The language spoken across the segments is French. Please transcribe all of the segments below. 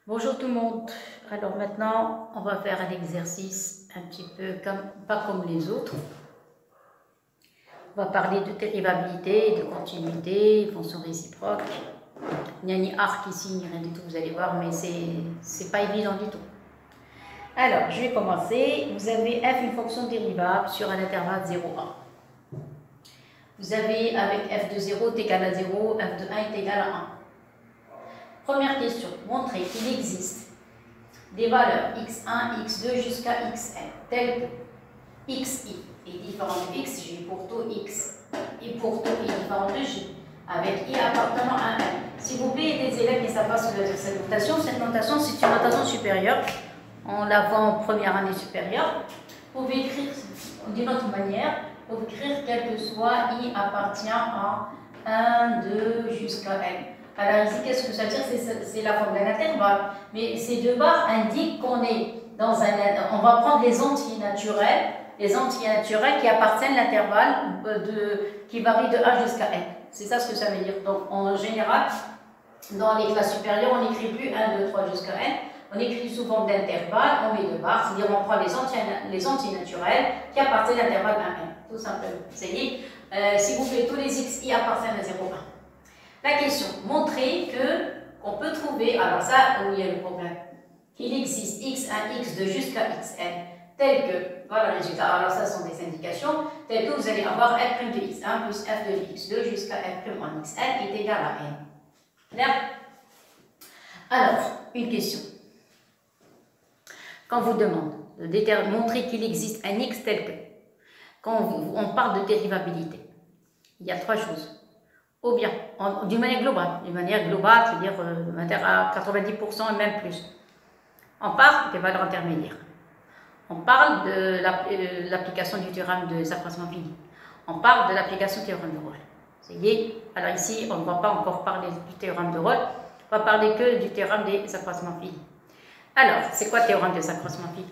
Bonjour tout le monde. Alors maintenant, on va faire un exercice un petit peu pas comme les autres. On va parler de dérivabilité, de continuité, fonction réciproque. Il n'y a ni arc ici, ni rien du tout, vous allez voir, mais c'est pas évident du tout. Alors, je vais commencer. Vous avez f une fonction dérivable sur un intervalle 0, 1. Vous avez avec f de 0 est égal à 0, f de 1 est égal à 1. Première question, montrez qu'il existe des valeurs x1, x2 jusqu'à xn, telles que xi est différent de xj pour tout x, et pour tout i différent de j, avec i appartenant à 1. S'il vous plaît, des élèves qui ne savent pas cette notation, c'est une notation supérieure. On la voit en première année supérieure. Vous pouvez écrire d'une autre manière, vous pouvez écrire quel que soit i appartient à 1, 2 jusqu'à n. Alors ici, qu'est-ce que ça veut dire? C'est la forme d'un intervalle. Mais ces deux barres indiquent qu'on est dans un... On va prendre les entiers naturels qui appartiennent à l'intervalle qui varie de 1 jusqu'à n. C'est ça ce que ça veut dire. Donc en général, dans les classes supérieures, on n'écrit plus 1, 2, 3 jusqu'à n. On écrit sous forme d'intervalle, on met deux barres, c'est-à-dire on prend les entiers naturels qui appartiennent à l'intervalle 1, n. Tout simplement. C'est-à-dire, si vous faites tous les xi appartiennent à 0, 1. La question, montrer qu'on peut trouver, alors ça, où il y a le problème, qu'il existe x1, x2 jusqu'à xn, tel que, voilà le résultat, alors ça sont des indications, tel que vous allez avoir f' de x1 plus f de x2 jusqu'à f' en xn est égal à n. Clair? Alors, une question. Quand on vous demande de montrer qu'il existe un x tel que, quand on parle de dérivabilité, il y a trois choses. Ou bien, d'une manière globale, c'est-à-dire à 90% et même plus. On parle des valeurs intermédiaires. On parle de l'application du théorème de s'accroissement fini. On parle de l'application du théorème de Rolle. C'est-à-dire, alors ici, on ne va pas encore parler du théorème de Rolle, on va parler que du théorème des accroissements finis. Alors, c'est quoi le théorème des accroissements finis?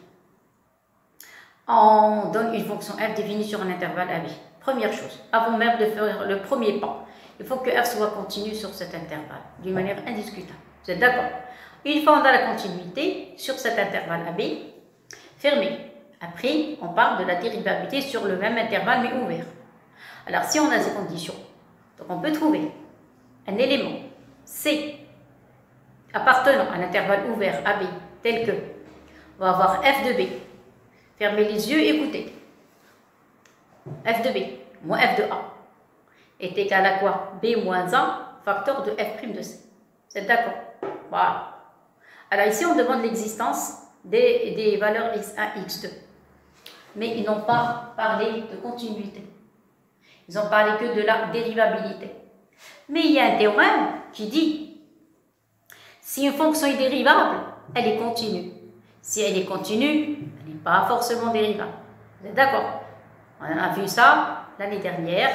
On donne une fonction f définie sur un intervalle AB. Première chose, avant même de faire le premier pas, il faut que f soit continu sur cet intervalle, d'une manière indiscutable. Vous êtes d'accord? Une fois on a la continuité sur cet intervalle AB, fermé. Après, on parle de la dérivabilité sur le même intervalle mais ouvert. Alors, si on a ces conditions, donc on peut trouver un élément C appartenant à un intervalle ouvert AB, tel que, on va avoir f de B. Fermez les yeux, écoutez. f de B moins f de A est égal à quoi? B moins 1 facteur de f' de C. Vous êtes d'accord? Voilà. Alors ici, on demande l'existence des valeurs x1, x2. Mais ils n'ont pas parlé de continuité. Ils ont parlé que de la dérivabilité. Mais il y a un théorème qui dit, si une fonction est dérivable, elle est continue. Si elle est continue, elle n'est pas forcément dérivable. Vous êtes d'accord? On a vu ça l'année dernière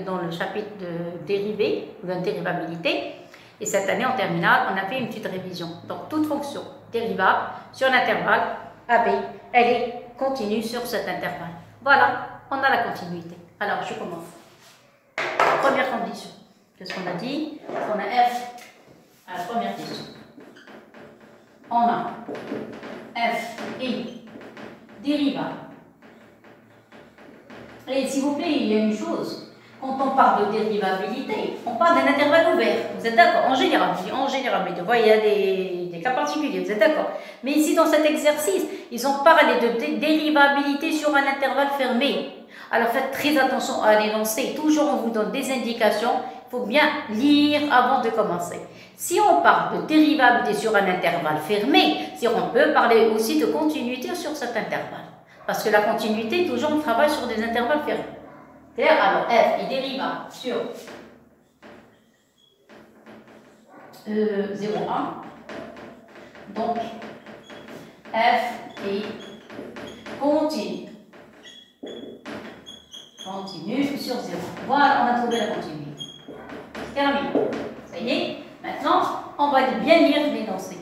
dans le chapitre de dérivée ou de dérivabilité. Et cette année, en terminale, on a fait une petite révision. Donc, toute fonction dérivable sur l'intervalle AB, elle est continue sur cet intervalle. Voilà, on a la continuité. Alors, je commence. Première condition. Qu'est-ce qu'on a dit? On a f à la première question. On a f est dérivable. Et s'il vous plaît, il y a une chose. Quand on parle de dérivabilité, on parle d'un intervalle ouvert. Vous êtes d'accord? En général, je dis en général, mais il y a des cas particuliers, vous êtes d'accord? Mais ici, dans cet exercice, ils ont parlé de dérivabilité sur un intervalle fermé. Alors faites très attention à l'énoncé. Toujours, on vous donne des indications. Il faut bien lire avant de commencer. Si on parle de dérivabilité sur un intervalle fermé, on peut parler aussi de continuité sur cet intervalle. Parce que la continuité, toujours, on travaille sur des intervalles fermés. Clair? Alors, f est dérivable sur 0, 1. Donc, f est continu. Continue sur 0. Voilà, on a trouvé la continuité. C'est terminé. Ça y est. Maintenant, on va bien lire l'énoncé.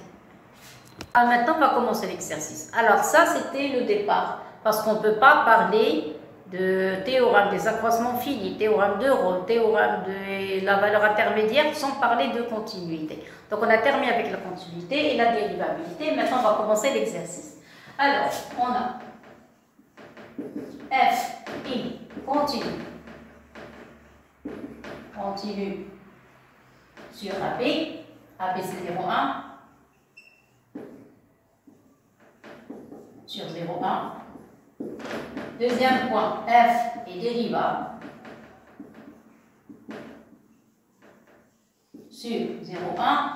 Alors maintenant, on va commencer l'exercice. Alors ça, c'était le départ. Parce qu'on ne peut pas parler de théorème des accroissements finis, théorème de Rolle, théorème de la valeur intermédiaire, sans parler de continuité. Donc on a terminé avec la continuité et la dérivabilité. Maintenant on va commencer l'exercice. Alors on a f, i, continue sur AB, AB c'est 0,1, sur 0,1. Deuxième point, f est dérivable sur 0,1.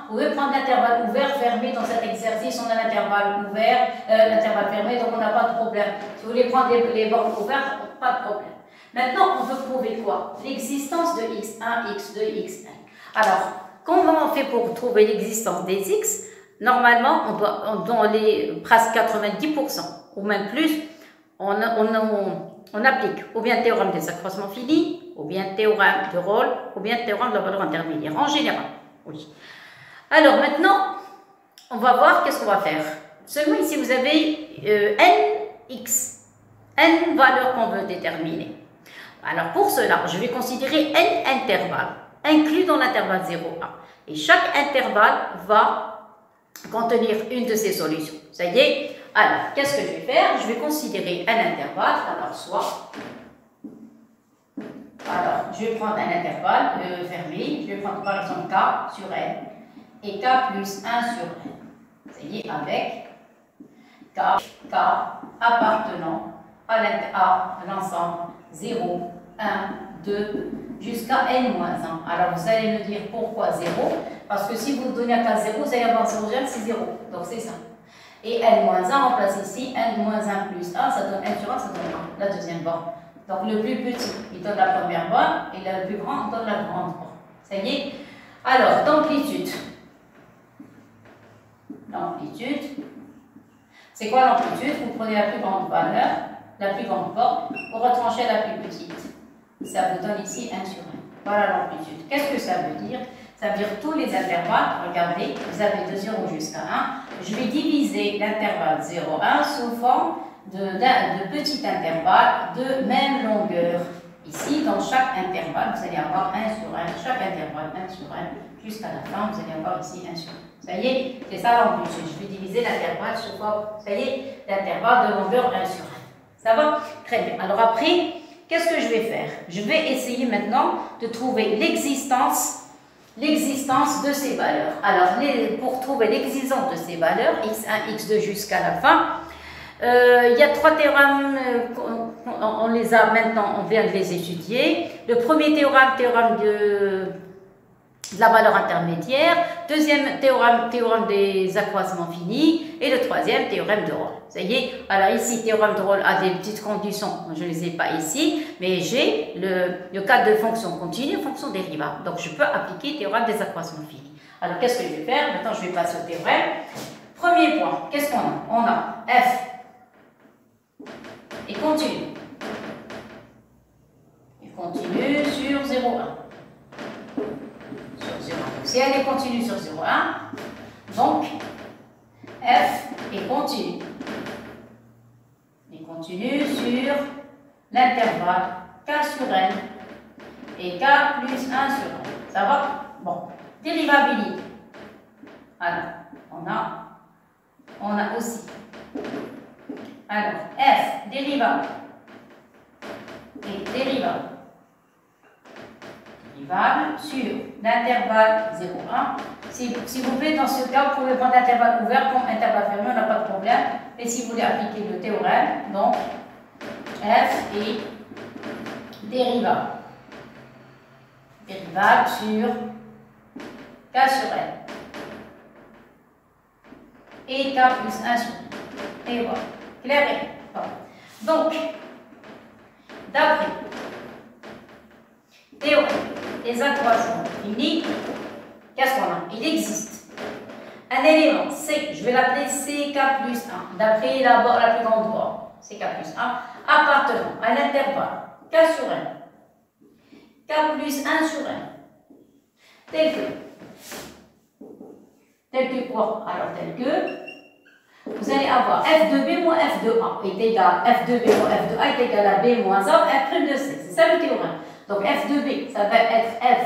Vous pouvez prendre l'intervalle ouvert, fermé. Dans cet exercice, on a l'intervalle ouvert, l'intervalle fermé, donc on n'a pas de problème. Si vous voulez prendre les bornes ouvertes, pas de problème. Maintenant, on veut prouver quoi? L'existence de x1, x2, xn. Alors, comment on fait pour trouver l'existence des x? Normalement, on doit, dans les presque 90%, ou même plus, on applique ou bien théorème des accroissements finis, ou bien théorème de Rolle, ou bien théorème de la valeur intermédiaire, en général. Oui. Alors maintenant, on va voir qu'est-ce qu'on va faire. Seulement ici, vous avez nx, n valeurs qu'on veut déterminer. Alors pour cela, je vais considérer n intervalles, inclus dans l'intervalle 0,1. Et chaque intervalle va contenir une de ces solutions. Ça y est. Alors, qu'est-ce que je vais faire? Je vais considérer un intervalle. Alors, je vais prendre un intervalle fermé. Je vais prendre par exemple k sur n et k plus 1 sur n. Ça y est, avec k appartenant à l'ensemble 0, 1, 2, jusqu'à n-1. Alors, vous allez me dire pourquoi 0? Parce que si vous donnez à k 0, vous allez avoir 0, c'est 0. Donc, c'est ça. Et n-1, on place ici, n-1 plus 1, ça donne n sur 1, ça donne 1, la deuxième borne. Donc le plus petit, il donne la première borne, et le plus grand donne la grande borne. Ça y est? Alors, d'amplitude. L'amplitude. C'est quoi l'amplitude? Vous prenez la plus grande valeur, la plus grande borne, vous retranchez la plus petite. Ça vous donne ici 1 sur 1. Voilà l'amplitude. Qu'est-ce que ça veut dire? Ça veut dire tous les intervalles, regardez, vous avez de 0 jusqu'à 1. Je vais diviser l'intervalle 0,1 sous forme de petits intervalles de même longueur. Ici, dans chaque intervalle, vous allez avoir 1 sur 1. Chaque intervalle, 1 sur 1. Jusqu'à la fin, vous allez avoir ici 1 sur 1. Ça y est, c'est ça l'amplitude. Je vais diviser l'intervalle sous forme, ça y est, l'intervalle de longueur 1 sur 1. Ça va? Très bien. Alors après, qu'est-ce que je vais faire? Je vais essayer maintenant de trouver l'existence de ces valeurs. Alors, pour trouver l'existence de ces valeurs, x1, x2 jusqu'à la fin, il y a 3 théorèmes, on les a maintenant, on vient de les étudier. Le premier théorème de la valeur intermédiaire. Deuxième théorème des accroissements finis. Et le troisième, théorème de Rolle. Ça y est. Alors ici, théorème de Rolle a des petites conditions. Je ne les ai pas ici. Mais j'ai le cas de fonction continue, fonction dérivable. Donc je peux appliquer théorème des accroissements finis. Alors qu'est-ce que je vais faire? Maintenant, je vais passer au théorème. Premier point, qu'est-ce qu'on a? On a f et continue. Et continue sur 0,1. Si elle est continue sur 0,1, donc f est continue. Et continue sur l'intervalle k sur n et k plus 1 sur n. Ça va? Bon. Dérivabilité. Alors, on a aussi. Alors, f dérivable et dérivable sur l'intervalle 0,1. Si vous voulez, dans ce cas, vous pouvez prendre l'intervalle ouvert comme intervalle fermé, on n'a pas de problème. Et si vous voulez appliquer le théorème, donc f est dérivable sur k sur n et k plus 1 sur n. Et voilà. Clair et bon. Donc, d'après théorème des accroissements finis, qu'est-ce qu'on a? Il existe un élément C, je vais l'appeler CK plus 1, d'après la plus grande borne, CK plus 1, appartenant à l'intervalle K sur N, K plus 1 sur N, tel que quoi? Alors tel que vous allez avoir f de b moins f de a est égal, f de b moins f de a est égal à b moins a f' de c. C'est ça le théorème. Donc f de b, ça va être f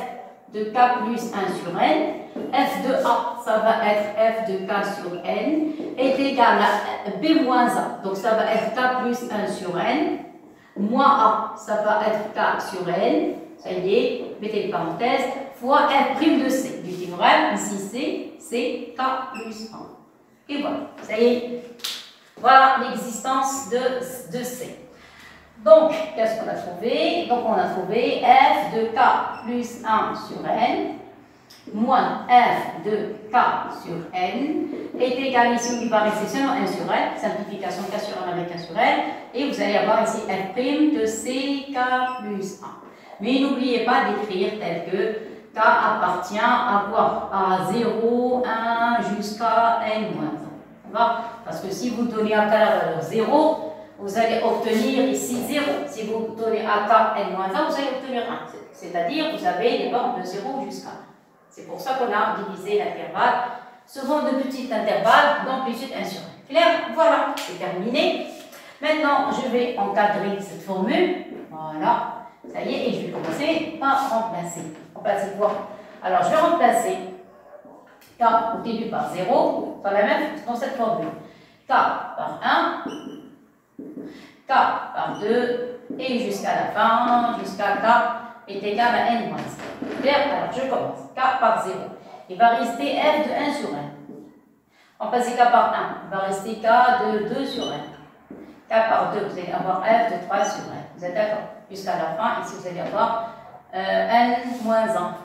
de k plus 1 sur n. F de a, ça va être f de k sur n, est égal à b moins a. Donc ça va être k plus 1 sur n. Moins a, ça va être k sur n. Ça y est, mettez les parenthèses. Fois f' de c du théorème. Ici c'est k plus 1. Et voilà, ça y est. Voilà l'existence de c. Donc, qu'est-ce qu'on a trouvé? Donc, on a trouvé f de k plus 1 sur n moins f de k sur n est égal ici, il va rester seulement 1 sur n, simplification k sur 1 avec 1 sur n, et vous allez avoir ici f' de c k plus 1. Mais n'oubliez pas d'écrire tel que k appartient à quoi? À 0, 1 jusqu'à n moins 1. Parce que si vous donnez à k la valeur 0, vous allez obtenir ici 0. Si vous donnez à k n moins 1, vous allez obtenir 1. C'est-à-dire, vous avez les bornes de 0 jusqu'à 1. C'est pour ça qu'on a divisé l'intervalle. Ce sont de petits intervalles d'amplitude 1 sur 1. Clair? Voilà, c'est terminé. Maintenant, je vais encadrer cette formule. Voilà. Ça y est, et je vais commencer par remplacer. Remplacer quoi? Alors, je vais remplacer k au début par 0 dans la même dans cette formule. K par 1, k par 2, et jusqu'à la fin, jusqu'à k est égal à n moins 1. Clair? Alors, je commence. K par 0. Il va rester f de 1 sur n. Remplacer k par 1. Il va rester k de 2 sur n. K par 2, vous allez avoir f de 3 sur n. Vous êtes d'accord? Jusqu'à la fin, ici vous allez avoir n moins 1.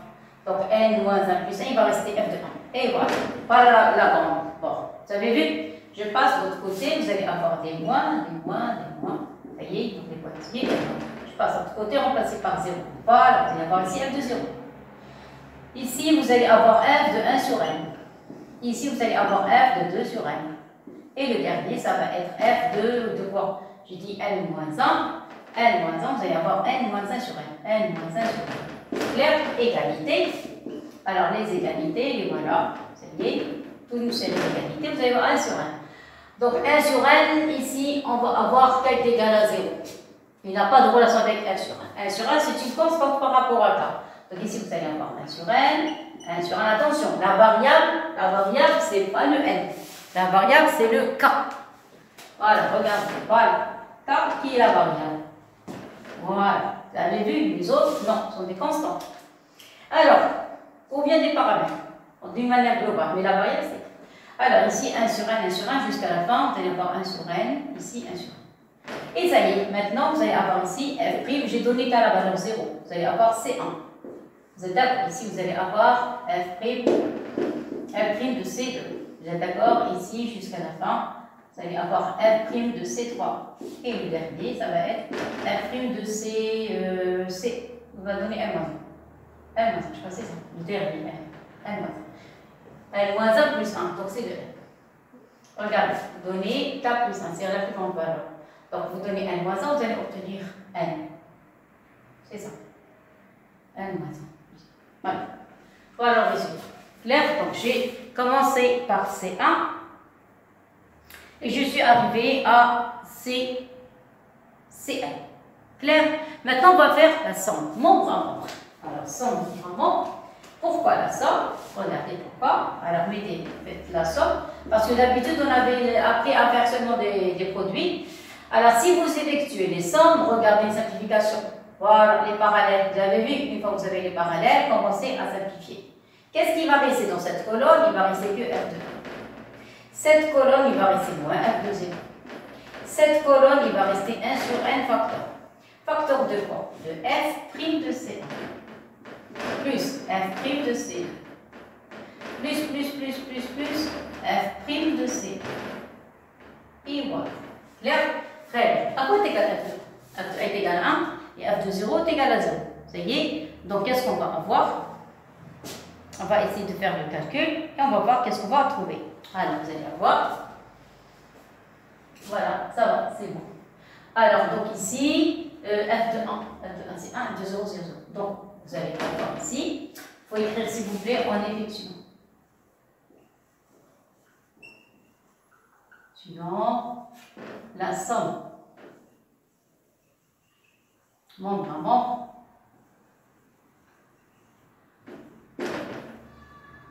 Donc n moins 1 plus 1, il va rester f de 1. Et voilà, voilà la grande. Bon, vous avez vu? Je passe de l'autre côté, vous allez avoir des moins, des moins, des moins. Ça y est, donc les pointillés. Je passe de l'autre côté, remplacé par 0. Voilà, vous allez avoir ici f de 0. Ici, vous allez avoir f de 1 sur n. Ici, vous allez avoir f de 2 sur n. Et le dernier, ça va être f de quoi? J'ai dit n moins 1. N moins 1, vous allez avoir n moins 1 sur n. N moins 1 sur n. Clair? Égalité. Alors, les égalités, les voilà. Ça y est. Tout nous, c'est les égalités. Vous allez avoir 1 sur n. Donc, 1 sur n, ici, on va avoir k est égal à 0. Il n'a pas de relation avec f sur n. 1 sur n, c'est une constante par rapport à k. Donc, ici, vous allez avoir 1 sur n. 1 sur n, attention, la variable, c'est pas le n. La variable, c'est le k. Voilà, regardez. Voilà. K qui est la variable. Voilà. Vous avez vu, les autres, non, sont des constantes. Alors, combien des paramètres? D'une manière globale, mais la variable, c'est. Alors, ici, 1 sur n, 1 sur 1, jusqu'à la fin, vous allez avoir 1 sur n, ici, 1 sur 1. Et ça y est, maintenant, vous allez avoir ici f', j'ai donné qu'à la valeur 0. Vous allez avoir C1. Vous êtes d'accord? Ici, vous allez avoir f' de C2. Vous êtes d'accord? Ici, jusqu'à la fin, vous allez avoir f' de C3. Et le dernier, ça va être f' de C. On va donner n-1. N-1, je crois que c'est ça. Le dernier, n-1. N-1 plus 1, donc c'est 2. Regardez, vous donnez k plus 1, c'est la plus grande valeur. Donc vous donnez n-1, vous allez obtenir n. C'est ça. N-1. Voilà. Voilà le résultat. Clair? Donc j'ai commencé par C1 et je suis arrivé à CN. Clair? Maintenant on va faire la somme membre à membre. Alors somme membre. Pourquoi la somme? Regardez pourquoi. Alors faites la somme. Parce que d'habitude on avait appris à faire seulement des produits. Alors si vous effectuez les sommes, regardez les simplifications. Voilà, les parallèles. Vous avez vu, une fois que vous avez les parallèles, commencez à simplifier. Qu'est-ce qui va rester dans cette colonne? Il va rester que f de 1. Cette colonne, il va rester moins f de 0. Cette colonne, il va rester 1 sur n facteur. Facteur de quoi? De f' de C1. Plus f' de C2. Plus f' de C1. Et voilà. Clair? Très bien. À quoi est égal f de 1? F est égal à 1 et f de 0 est égal à 0. Ça y est. Donc, qu'est-ce qu'on va avoir? On va essayer de faire le calcul et on va voir qu'est-ce qu'on va trouver. Alors, vous allez avoir. Voilà, ça va, c'est bon. Alors, donc ici, f de 1, c'est 1, f de 0, 0, 0. Donc, vous allez avoir ici. Il faut écrire, s'il vous plaît, en effectuant. suivant la somme membre-membre.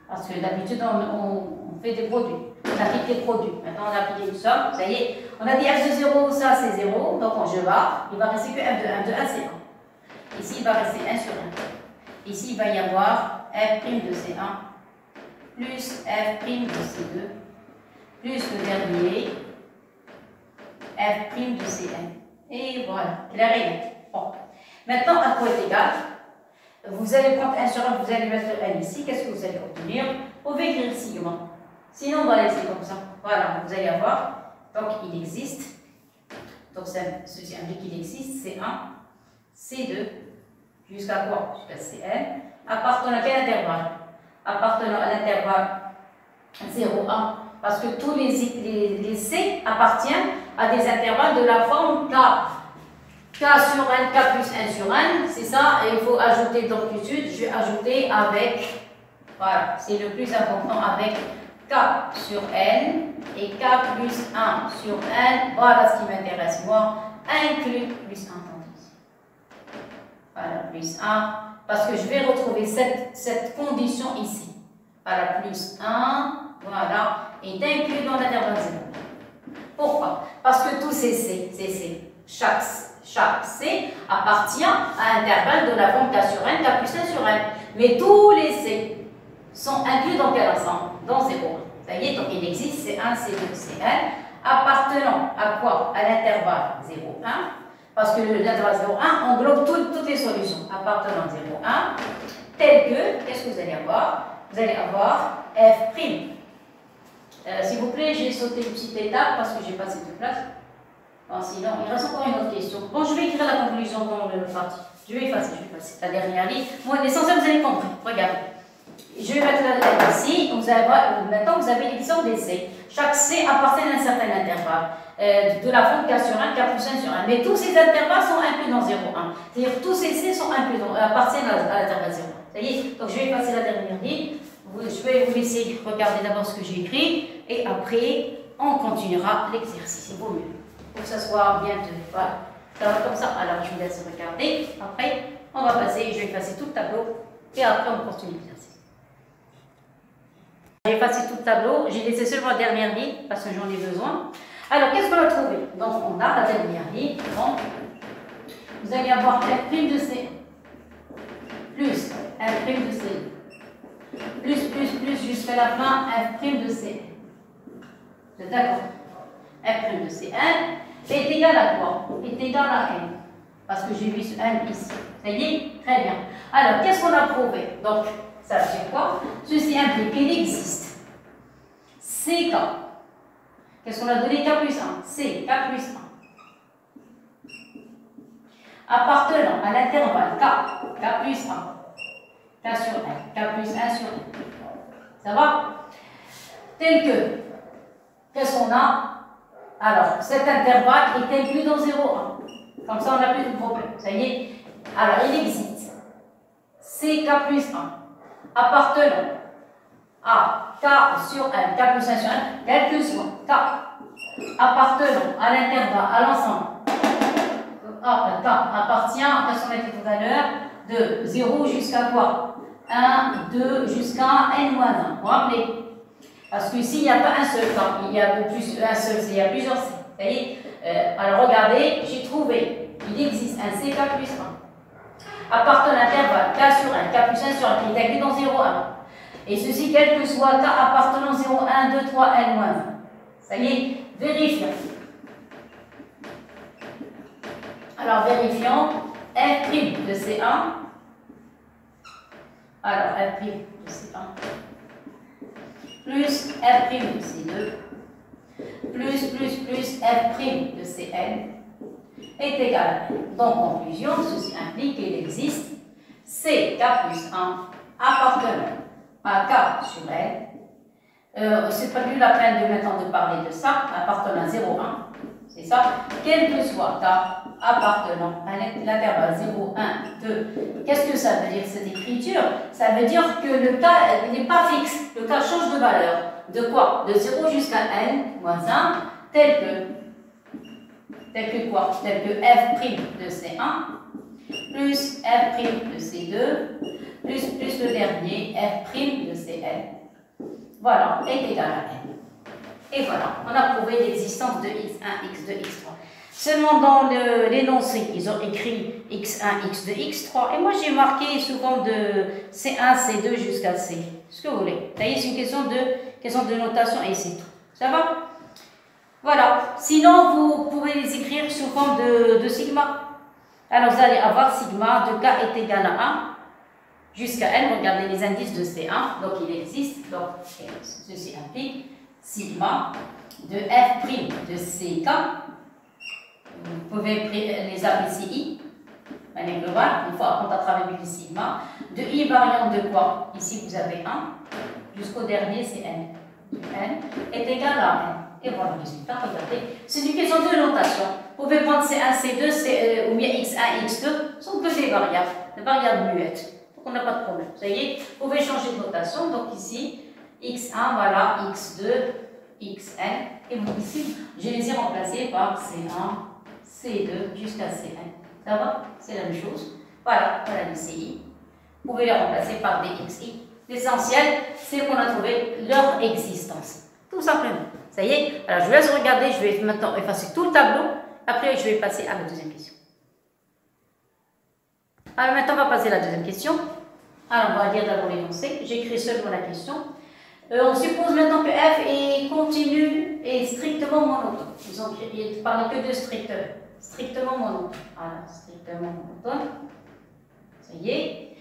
Parce que d'habitude, on fait des produits. On applique des produits. Maintenant, on a appliqué une somme. Ça y est, on a dit f de 0, ça c'est 0. Donc, je barre. Il va rester que f de 1. De 1, c'est 1. Ici, il va rester 1 sur 1. Ici, il va y avoir f' de C1 plus f' de C2 plus le dernier f' de Cn. Et voilà, clair et net. Bon. Maintenant, à quoi est égal? Vous allez prendre 1 sur 1, vous allez mettre n ici. Qu'est-ce que vous allez obtenir? Vous pouvez écrire sigma. Sinon, on va laisser comme ça. Voilà, vous allez avoir. Donc, il existe. Donc, ceci indique qu'il existe. C1, C2, jusqu'à quoi? Jusqu'à Cn. Appartenant à quel intervalle? Appartenant à l'intervalle 0, 1. Parce que tous les C appartiennent à des intervalles de la forme K. K sur n, K plus 1 sur n, c'est ça, et il faut ajouter d'amplitude, je vais ajouter avec, voilà, c'est le plus important, avec K sur n et K plus 1 sur n, voilà ce qui m'intéresse moi, inclus plus 1, voilà, plus 1, parce que je vais retrouver cette condition ici, voilà, plus 1, voilà, est inclus dans l'intervalle 0. Pourquoi? Parce que tous ces C, chaque C appartient à un intervalle de la forme K sur n, K plus 1 sur n. Mais tous les C sont inclus dans quel ensemble? Dans 0. Ça y est, donc il existe C1, C2, Cn, appartenant à quoi? À l'intervalle 0, 1. Parce que l'intervalle 0, 1 englobe toutes les solutions appartenant à 0, 1. Tel que, qu'est-ce que vous allez avoir? Vous allez avoir f'. S'il vous plaît, j'ai sauté une petite étape parce que j'ai pas assez de place. Bon, sinon, il reste encore une autre question. Bon, je vais écrire la conclusion dans le parti. Je vais effacer la dernière ligne. Moi, l'essentiel, vous avez compris. Regardez. Je vais mettre la lettre ici. Vous allez voir, maintenant, vous avez l'édition des C. Chaque C appartient à un certain intervalle. De la forme K sur 1, K plus 1 sur 1. Mais tous ces intervalles sont inclus dans 0, 1. C'est-à-dire tous ces C sont inclus appartiennent à l'intervalle 0. Ça y est. Donc, je vais effacer la dernière ligne. Je vais vous laisser regarder d'abord ce que j'ai écrit. Et après, on continuera l'exercice. C'est vaut mieux. Pour que ça soit bien tenu. Voilà. Ça va comme ça. Alors, je vous laisse regarder. Après, on va passer, je vais effacer tout le tableau. Et après, on continue l'exercice. J'ai effacé tout le tableau. J'ai laissé seulement la dernière ligne parce que j'en ai besoin. Alors, qu'est-ce qu'on a trouvé? Donc, on a la dernière ligne. Donc, vous allez avoir f' de C plus f' de C plus jusqu'à la fin f' de C. Vous êtes d'accord? f' de Cn est égal à quoi? Est égal à n. Parce que j'ai vu ce n ici. Ça y est? Très bien. Alors, qu'est-ce qu'on a prouvé? Donc, ça veut dire quoi? Ceci implique qu'il existe CK. Qu'est-ce qu'on a donné? K plus 1. C, K plus 1. Appartenant à l'intervalle K plus 1. K sur n. K plus 1 sur n. Ça va? Tel que, qu'est-ce qu'on a? Alors, cet intervalle est inclus dans 0, 1. Comme ça, on n'a plus de problème. Ça y est. Alors, il existe CK plus 1 appartenant à K sur n, K plus 1 sur n, quel que soit K appartenant à l'intervalle, à l'ensemble. K appartient, qu'est-ce qu'on a dit tout à l'heure, de 0 jusqu'à quoi? 1, 2, jusqu'à n-1. Vous vous rappelez? Parce que s'il n'y a pas un seul temps, il y a un seul C, il y a plusieurs C. Vous voyez? Alors regardez, j'ai trouvé, il existe un CK plus 1 appartenant à l'intervalle K sur 1, K plus 1 sur 1, qui est inclus dans 0, 1. Et ceci, quel que soit K appartenant 0, 1, 2, 3, n-1. Ça y est, vérifions. Alors vérifions f' de C1. Alors f' de C1 plus f' de C2 plus f' de Cn est égal à n. Donc, conclusion, ceci implique qu'il existe CK plus 1 appartenant à K sur n. C'est pas plus la peine de maintenant de parler de ça, appartenant à 0, 1. C'est ça. Quel que soit K appartenant à l'intervalle 0, 1, 2. Qu'est-ce que ça veut dire cette écriture? Ça veut dire que le K n'est pas fixe. Le K change de valeur. De quoi? De 0 jusqu'à n moins 1. tel que quoi? Tel que f' de C1 plus f' de C2 plus le dernier f' de Cn. Voilà, est égal à n. Et voilà, on a prouvé l'existence de x1, x2, x3. Seulement dans l'énoncé, ils ont écrit x1, x2, x3. Et moi, j'ai marqué sous forme de C1, C2 jusqu'à C. Ce que vous voulez. Vous voyez, c'est une question de notation et c'est tout. Ça va? Voilà. Sinon, vous pouvez les écrire sous forme de sigma. Alors, vous allez avoir sigma de k est égal à 1 jusqu'à n. Regardez les indices de C1. Donc, il existe. Donc, ceci implique sigma de f' de ck. Vous pouvez les appeler CI, manière globale, une fois qu'on a travaillé le sigma, de I variante de quoi? Ici vous avez 1, jusqu'au dernier c'est N. N est égal à N. Et voilà le résultat, regardez. C'est une question de notation. Vous pouvez prendre C1, C2, ou bien X1, X2, ce sont que des variables muettes. Donc on n'a pas de problème. Ça y est, vous pouvez changer de notation. Donc ici, X1, voilà, X2, Xn. Et donc ici, je les ai remplacés par C1. C2 jusqu'à Cn. Ça va? C'est la même chose. Voilà, voilà les CI. Vous pouvez les remplacer par des XI. L'essentiel, c'est qu'on a trouvé leur existence. Tout simplement. Ça y est? Alors, je vous laisse regarder. Je vais maintenant effacer tout le tableau. Après, je vais passer à la deuxième question. Alors, maintenant, on va passer à la deuxième question. Alors, on va lire d'abord l'énoncé. J'écris seulement la question. On suppose maintenant que f est continu et strictement monotone. Ils ont parlé que de strictement monotone. Voilà, strictement monotone. Ça y est.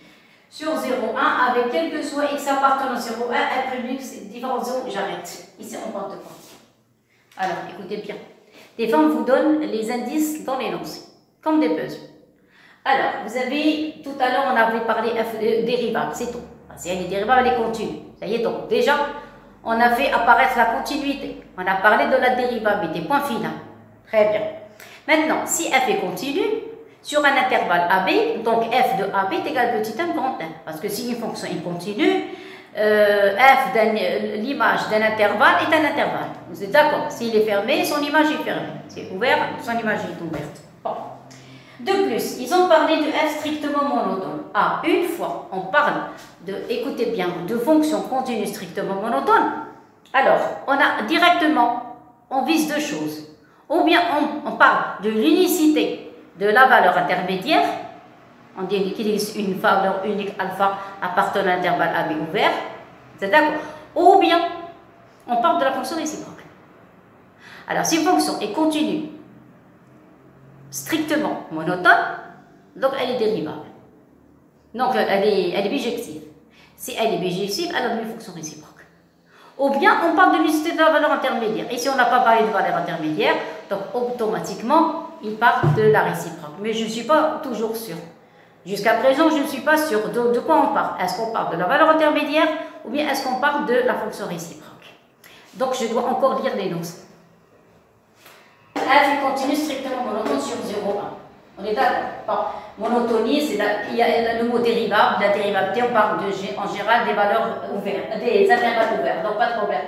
Sur 0,1, avec quel que soit x appartenant à 0,1, f' différent 0, j'arrête. Ici, on compte pas. Alors, écoutez bien. Des fois, on vous donne les indices dans l'énoncé, comme des puzzles. Alors, vous avez, tout à l'heure, on avait parlé dérivable, c'est tout. C'est les dérivables, elle est continue. Ça y est, donc déjà, on a fait apparaître la continuité. On a parlé de la dérivabilité. Point final. Très bien. Maintenant, si f est continue, sur un intervalle AB, donc f de AB est égal à petit 1 grand 1. Parce que si une fonction est continue, l'image d'un intervalle est un intervalle. Vous êtes d'accord? S'il est fermé, son image est fermée. C'est ouvert, son image est ouverte. Bon. De plus, ils ont parlé de f strictement monotone. Ah, une fois on parle de, écoutez bien, de fonction continue strictement monotone, alors on a directement, on vise deux choses. Ou bien on parle de l'unicité de la valeur intermédiaire, on dit qu'il existe une valeur unique alpha appartenant à l'intervalle AB ouvert, c'est d'accord? Ou bien on parle de la fonction réciproque. Alors si une fonction est continue, strictement monotone, donc elle est dérivable. Donc elle est bijective. Si elle est bijective, elle a une fonction réciproque. Ou bien on parle de l'unicité de la valeur intermédiaire. Ici on n'a pas parlé de valeur intermédiaire, donc automatiquement il parle de la réciproque. Mais je ne suis pas toujours sûre. Jusqu'à présent, je ne suis pas sûre de quoi on parle. Est-ce qu'on parle de la valeur intermédiaire ou bien est-ce qu'on parle de la fonction réciproque? Donc je dois encore lire l'énoncé. F continue strictement monotone sur 0,1. On est d'accord? Monotonie, c'est il y a le mot dérivable. La dérivabilité, on parle en général des valeurs ouvertes, des intervalles ouverts, donc pas de problème.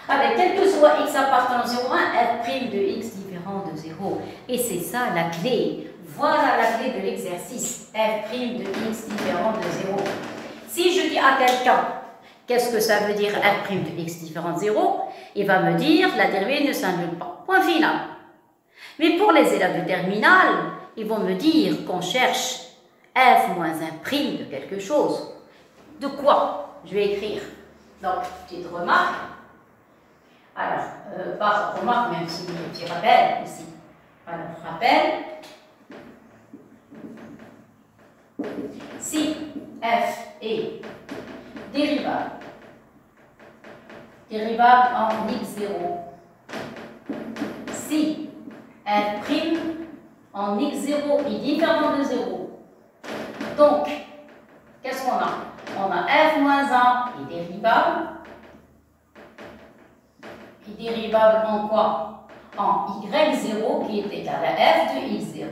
Avec quel que soit x appartenant à 0,1, f' de x différent de 0. Et c'est ça la clé. Voilà la clé de l'exercice. F' de x différent de 0. Si je dis à quelqu'un, qu'est-ce que ça veut dire f' de x différent de 0, il va me dire la dérivée ne s'annule pas. Point final. Mais pour les élèves de terminale, ils vont me dire qu'on cherche f moins 1' de quelque chose. De quoi? Je vais écrire. Donc, petite remarque. Alors, pas remarque, même si petit rappel ici. Alors, rappel. Si f est dérivable en x0, si f' en x0 est différent de 0, donc, qu'est-ce qu'on a? On a f moins 1 qui est dérivable. Qui est dérivable en quoi? En y0 qui est égal à f de x0.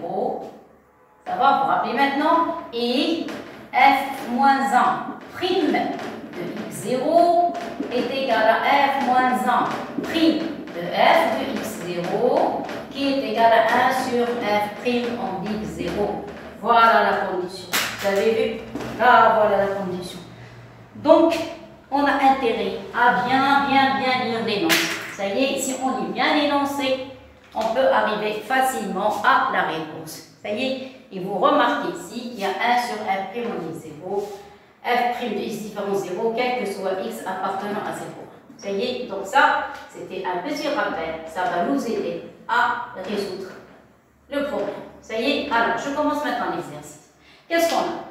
Ça va, vous vous rappelez maintenant? Et f moins 1 prime de x0 est égal à f moins 1 prime de f de x0 0 qui est égal à 1 sur f' en big 0. Voilà la condition. Vous avez vu? Là, voilà la condition. Donc, on a intérêt à bien lire l'énoncé. Ça y est, si on lit bien l'énoncé, on peut arriver facilement à la réponse. Ça y est, et vous remarquez ici qu'il y a 1 sur f' en big 0, f' de x différent 0, quel que soit x appartenant à 0. Ça y est, donc ça, c'était un petit rappel. Ça va nous aider à résoudre le problème. Ça y est, alors je commence maintenant l'exercice. Qu'est-ce qu'on a?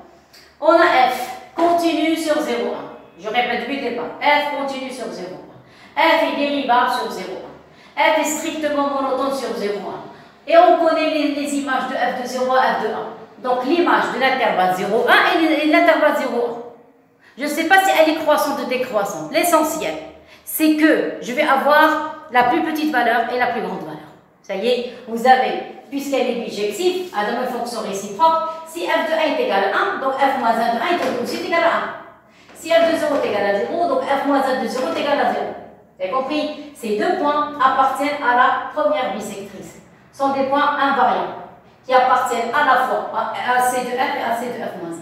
On a f continue sur 0,1. Je répète depuis le départ. F continue sur 0,1. F est dérivable sur 0,1. F est strictement monotone sur 0,1. Et on connaît les images de f de 0 à f de 1. Donc l'image de l'intervalle 0,1 et l'intervalle 0,1. Je ne sais pas si elle est croissante ou décroissante. L'essentiel, c'est que je vais avoir la plus petite valeur et la plus grande valeur. Ça y est, vous avez, puisqu'elle est bijective, à une fonction réciproque, si f de 1 est égal à 1, donc f moins 1 de 1 est aussi égal à 1. Si f de 0 est égal à 0, donc f moins 1 de 0 est égal à 0. Vous avez compris? Ces deux points appartiennent à la première bisectrice. Ce sont des points invariants qui appartiennent à la fois à C de f et à C de f moins 1.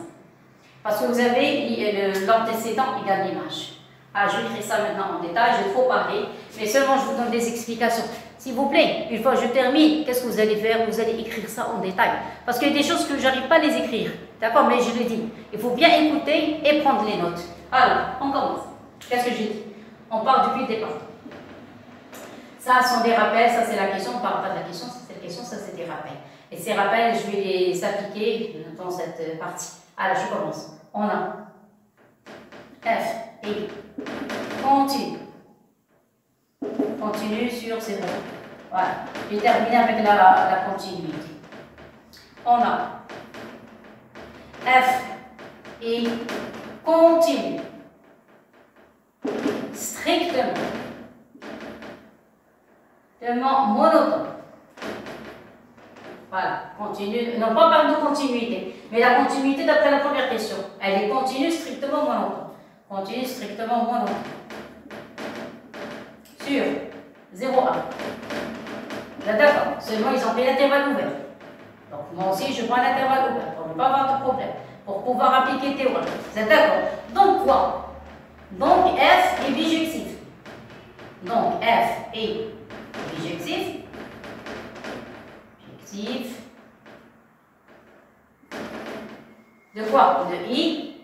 Parce que vous avez l'antécédent égale l'image. Ah, je vais écrire ça maintenant en détail, j'ai trop parlé, mais seulement je vous donne des explications. S'il vous plaît, une fois que je termine, qu'est-ce que vous allez faire? Vous allez écrire ça en détail. Parce qu'il y a des choses que je n'arrive pas à les écrire. D'accord? Mais je le dis. Il faut bien écouter et prendre les notes. Alors, on commence. Qu'est-ce que j'ai dit? On part depuis le départ. Ça sont des rappels, ça c'est la question. On ne parle pas de la question, c'est la question, ça c'est des rappels. Et ces rappels, je vais les appliquer dans cette partie. Alors, je commence. On a f et continue sur 0. Voilà. Je vais terminer avec la continuité. On a f et continue strictement monotone. Voilà, continue, non pas par de continuité, mais la continuité d'après la première question. Elle est continue strictement monotone. Continue strictement monotone. Sur 0,1. Vous êtes d'accord? Seulement ils ont pris l'intervalle ouvert. Donc moi aussi je prends l'intervalle ouvert pour ne pas avoir de problème. Pour pouvoir appliquer théorème. Vous êtes d'accord? Donc quoi? Donc f est bijectif. Donc f est bijectif. De quoi? De i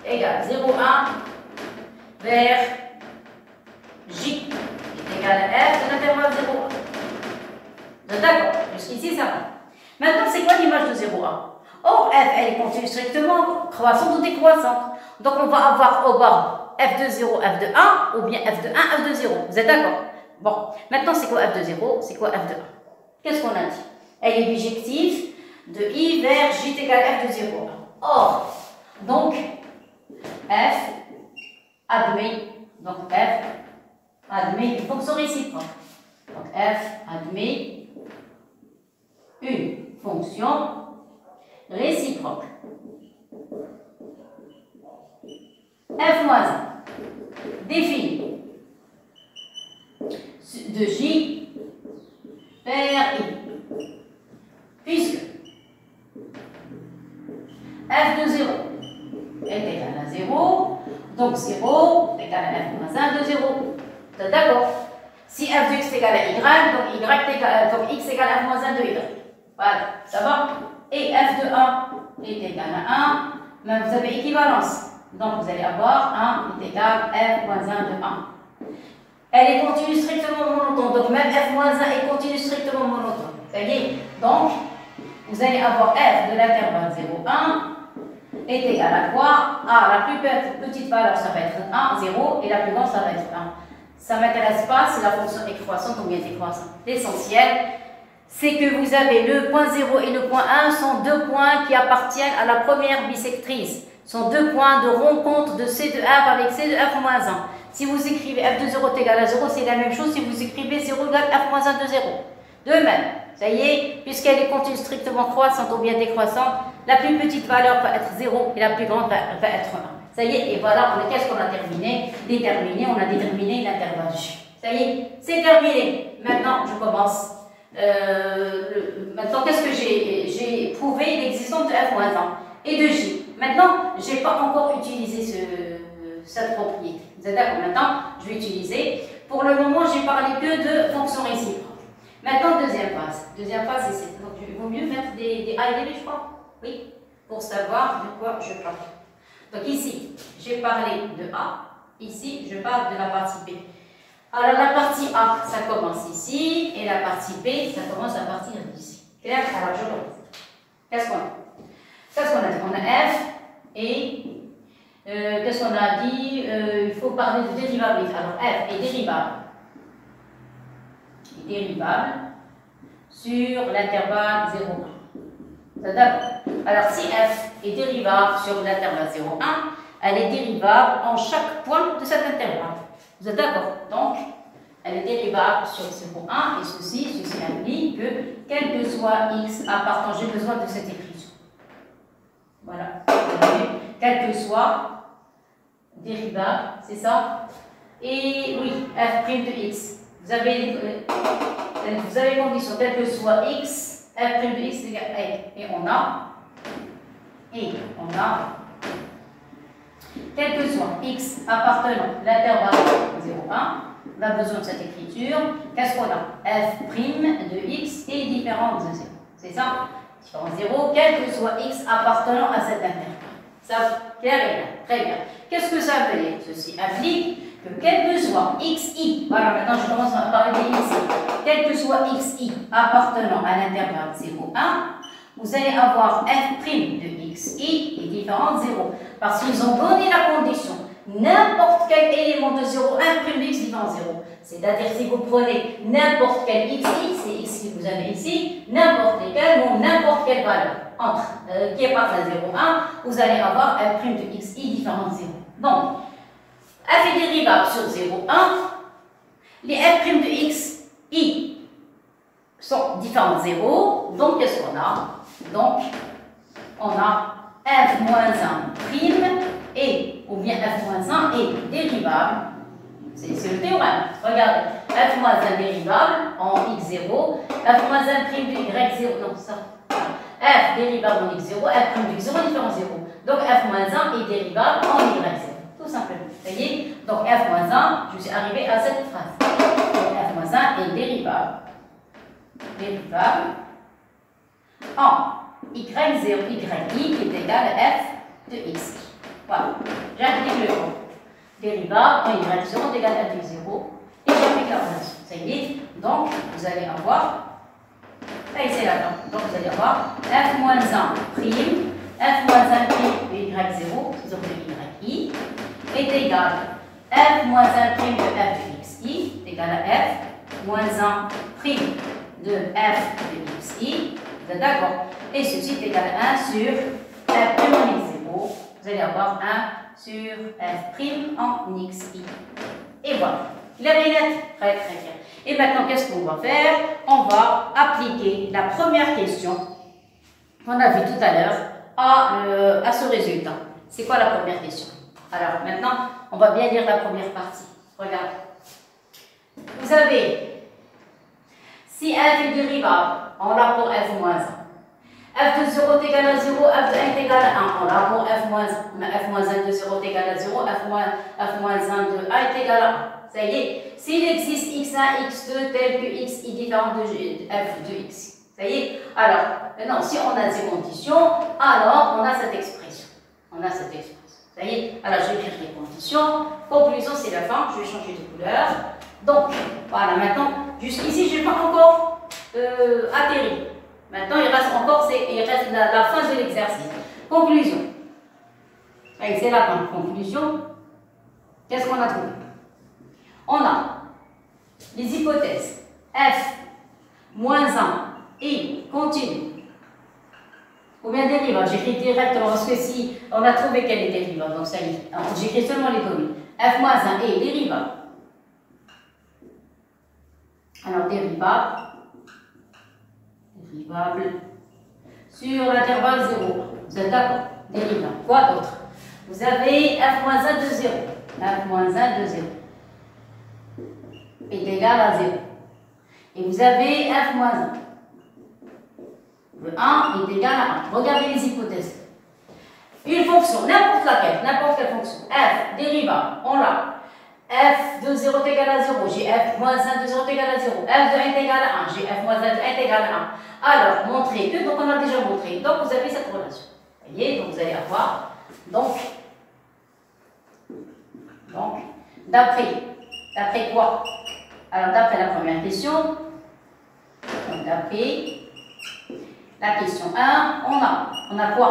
égale 0,1 vers j est égal à f de l'intervalle 0,1. Vous êtes d'accord? Jusqu'ici, ça va. Maintenant, c'est quoi l'image de 0,1? Or, f, elle est continue strictement croissante ou décroissante. Donc, on va avoir au bas f de 0, f de 1, ou bien f de 1, f de 0. Vous êtes d'accord? Bon, maintenant, c'est quoi f de 0? C'est quoi f de 1? Qu'est-ce qu'on a dit? Elle est bijective de i vers j égale f de 0. Or, donc, f admet une fonction réciproque. Donc, f admet une fonction réciproque. F moins 1 définit de j vers i. Puisque f de 0 est égal à 0, donc 0 est égal à f moins 1 de 0. Vous êtes d'accord? Si f de x est égal à y, donc x égale à f moins 1 de y. Voilà, ça va? Et f de 1 est égal à 1, mais vous avez équivalence. Donc vous allez avoir 1 est égal à f moins 1 de 1. Elle est continue strictement monotone, donc même f moins 1 est continue strictement monotone. Ça y est? Donc, vous allez avoir f de l'intervalle 0,1 est égal à quoi? Ah, la plus petite valeur, ça va être 1, 0, et la plus grande, ça va être 1. Ça ne m'intéresse pas si la fonction est croissante ou bien décroissante. L'essentiel, c'est que vous avez le point 0 et le point 1 sont deux points qui appartiennent à la première bisectrice. Sont deux points de rencontre de C de f avec C de f moins 1. Si vous écrivez f de 0 est égal à 0, c'est la même chose si vous écrivez 0 égale f moins 1 de 0. De même, ça y est, puisqu'elle est continue strictement croissante ou bien décroissante, la plus petite valeur va être 0 et la plus grande va être 1. Ça y est, et voilà, qu'est-ce qu'on a terminé? On a déterminé l'intervalle J. Ça y est, c'est terminé. Maintenant, je commence. Maintenant, qu'est-ce que j'ai prouvé l'existence de f-1 et de j. Maintenant, je n'ai pas encore utilisé cette propriété. Vous êtes d'accord? Maintenant, je vais utiliser. Pour le moment, j'ai parlé que de fonctions réciproques. Maintenant, deuxième phase. Deuxième phase, c'est cette. Donc, il vaut mieux mettre des A et des B, je crois. Oui, pour savoir de quoi je parle. Donc ici, j'ai parlé de A. Ici, je parle de la partie B. Alors, la partie A, ça commence ici. Et la partie B, ça commence à partir d'ici. Clair? Alors, je commence. Qu'est-ce qu'on a? Qu'est-ce qu'on a dit? On a F et... qu'est-ce qu'on a dit? Il faut parler de dérivable. Alors, F est dérivable. Sur l'intervalle 0,1. D'accord? Alors, si F est dérivable sur l'intervalle 0,1, elle est dérivable en chaque point de cet intervalle. Vous êtes d'accord? Donc, elle est dérivable sur 0,1 et ceci implique que, quel que soit x appartenant, j'ai besoin de cette écriture. Voilà. Quel que soit dérivable, c'est ça? Et oui, f' de x. Vous avez condition, quel que soit x, f' de x égale a. Et on a, quel que soit x appartenant l'intervalle 0,1, on a besoin de cette écriture. Qu'est-ce qu'on a? F' de x est différent de 0. C'est ça? Différent de 0, quel que soit x appartenant à cet intervalle. Ça, clair et bien. Très bien. Qu'est-ce que ça veut dire? Ceci implique que quel que soit xi, voilà, maintenant je commence à parler des xi, quel que soit xi appartenant à l'intervalle 0,1, vous allez avoir f' de xi est différent de 0. Parce qu'ils ont donné la condition, n'importe quel élément de 0, f' de x différent de 0. C'est-à-dire si vous prenez n'importe quel xi, c'est x que vous avez ici, n'importe lequel, ou n'importe quelle valeur qui est par la 0,1, vous allez avoir f' de xi différent de 0. Donc, f est dérivable sur 0,1, les f' de x, i sont différents de 0, donc qu'est-ce qu'on a? Donc, on a f-1' et, ou bien f-1 est dérivable, c'est le théorème, regardez, f-1 dérivable en x0, f-1' de y0, non, ça, f dérivable en x0, f' de x0 est différent de 0, donc f-1 est dérivable en y0, tout simplement. Vous voyez? Donc f-1, je suis arrivé à cette phrase. Donc f-1 est dérivable en y0, yi qui est égal à f de x. Voilà. J'applique le rond. Dérivable en y0 est égal à f de 0 et j'applique la relation. Ça y est. Donc vous allez avoir, là c'est là-dedans. Donc vous allez avoir f-1' de y0, c'est donc de yi, est égal à f-1' de f de xi est égal à f-1' de f de xi. Vous êtes d'accord? Et ceci est égal à 1 sur f' en x0. Vous allez avoir 1 sur f' en xi. Et voilà. Clair et net? Très très bien. Et maintenant, qu'est-ce qu'on va faire? On va appliquer la première question qu'on a vue tout à l'heure à ce résultat. C'est quoi la première question? Alors maintenant, on va bien lire la première partie. Regarde. Vous avez, si f est dérivable, on l'a pour f-1. F de 0 est égal à 0, f de 1 est égal à 1. On l'a pour f-1 de 0 est égal à 0, f-1 de 1 est égal à 1. Ça y est, s'il existe x1, x2 tel que x est différent de f de x. Ça y est. Alors, maintenant, si on a ces conditions, alors on a cette expression. Ça y est. Alors, je vais écrire les conditions. Conclusion, c'est la fin. Je vais changer de couleur. Donc, voilà, maintenant, jusqu'ici, je n'ai pas encore atterri. Maintenant, il reste la fin de l'exercice. Conclusion. C'est la fin. Conclusion. Qu'est-ce qu'on a trouvé? On a les hypothèses f moins 1 et continue. Ou bien dérivable. J'écris directement parce que si on a trouvé qu'elle est dérivable, donc ça y est. J'écris seulement les données. F moins 1 est dérivable. Alors, dérivable sur l'intervalle 0. Vous êtes d'accord? Dérivable. Quoi d'autre? Vous avez f moins 1 de 0. F moins 1 de 0. est égal à 0. Et vous avez f moins 1. Le 1 est égal à 1. Regardez les hypothèses. Une fonction, n'importe quelle fonction, f dérivable, on l'a. F de 0 est égal à 0, j'ai f moins 1 de 0 est égal à 0, f de 1 est égal à 1, j'ai f moins 1 de 1 est égal à 1. Alors, montrer que, donc on a déjà montré, donc vous avez cette relation. Vous voyez, donc vous allez avoir, donc d'après quoi? Alors, d'après la première question, d'après la question 1, on a quoi?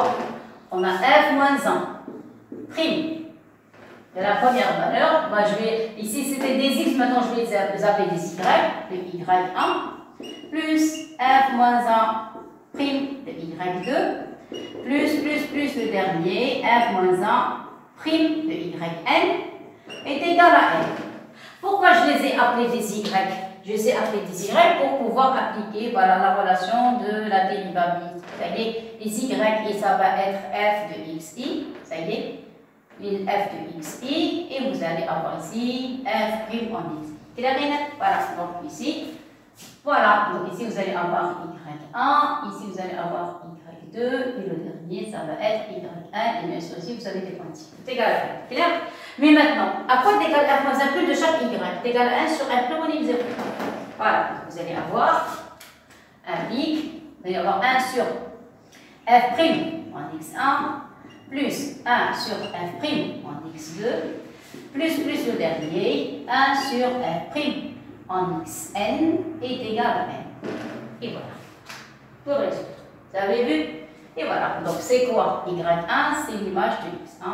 On a f moins 1, prime. De la première valeur, moi ici c'était des x, maintenant je vais les appeler des y, de y1, plus f moins 1, prime de y2, plus le dernier, f moins 1, prime de yn, est égal à n. Pourquoi je les ai appelés des y? Je les ai appelés des y pour pouvoir appliquer voilà, la relation de la dérivabilité. Ça y est, les y, et ça va être f de xi, ça y est, les f de xi, et vous allez avoir ici f prime en xi. Voilà, donc ici, voilà, donc ici vous allez avoir y1, ici vous allez avoir y2, et le dernier, ça va être y1, et bien sûr ici vous avez des quantités. C'est égal à 1, clair? Mais maintenant, à quoi est égal f moins 1 plus de chaque y? C'est égal à 1 sur 1 plus moins 0. Voilà, donc vous allez avoir un big, vous allez avoir 1 sur f prime en x1, plus 1 sur f prime en x2, plus le dernier, 1 sur f prime en xn est égal à n. Et voilà. Tout le résultat. Vous avez vu? Et voilà. Donc c'est quoi? Y1, c'est l'image de x1,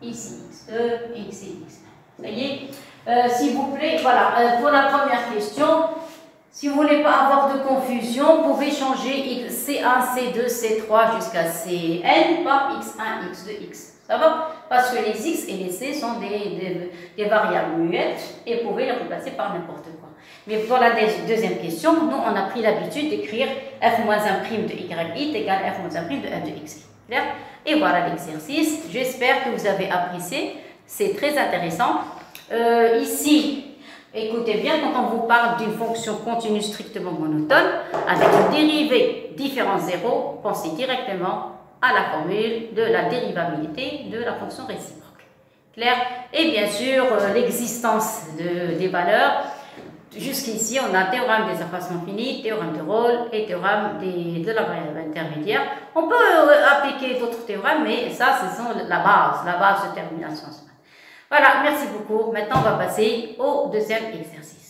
ici x2, ici x1. Ça y est? S'il vous plaît, voilà. Pour la première question, si vous ne voulez pas avoir de confusion, vous pouvez changer C1, C2, C3 jusqu'à Cn par x1, x2, x. Ça va? Parce que les x et les c sont des variables muettes et vous pouvez les remplacer par n'importe quoi. Mais pour la deuxième question, nous, on a pris l'habitude d'écrire f-1' de yi est égal à f-1' de f de x. Clair? Et voilà l'exercice. J'espère que vous avez apprécié. C'est très intéressant. Ici, écoutez bien, quand on vous parle d'une fonction continue strictement monotone, avec une dérivée différence 0, pensez directement à la formule de la dérivabilité de la fonction réciproque. Clair? Et bien sûr, l'existence des valeurs. Jusqu'ici, on a théorème des effacements finis, théorème de Rolle et théorème de la variable intermédiaire. On peut appliquer d'autres théorèmes, mais ça, ce sont la base de termination. Voilà, merci beaucoup. Maintenant, on va passer au deuxième exercice.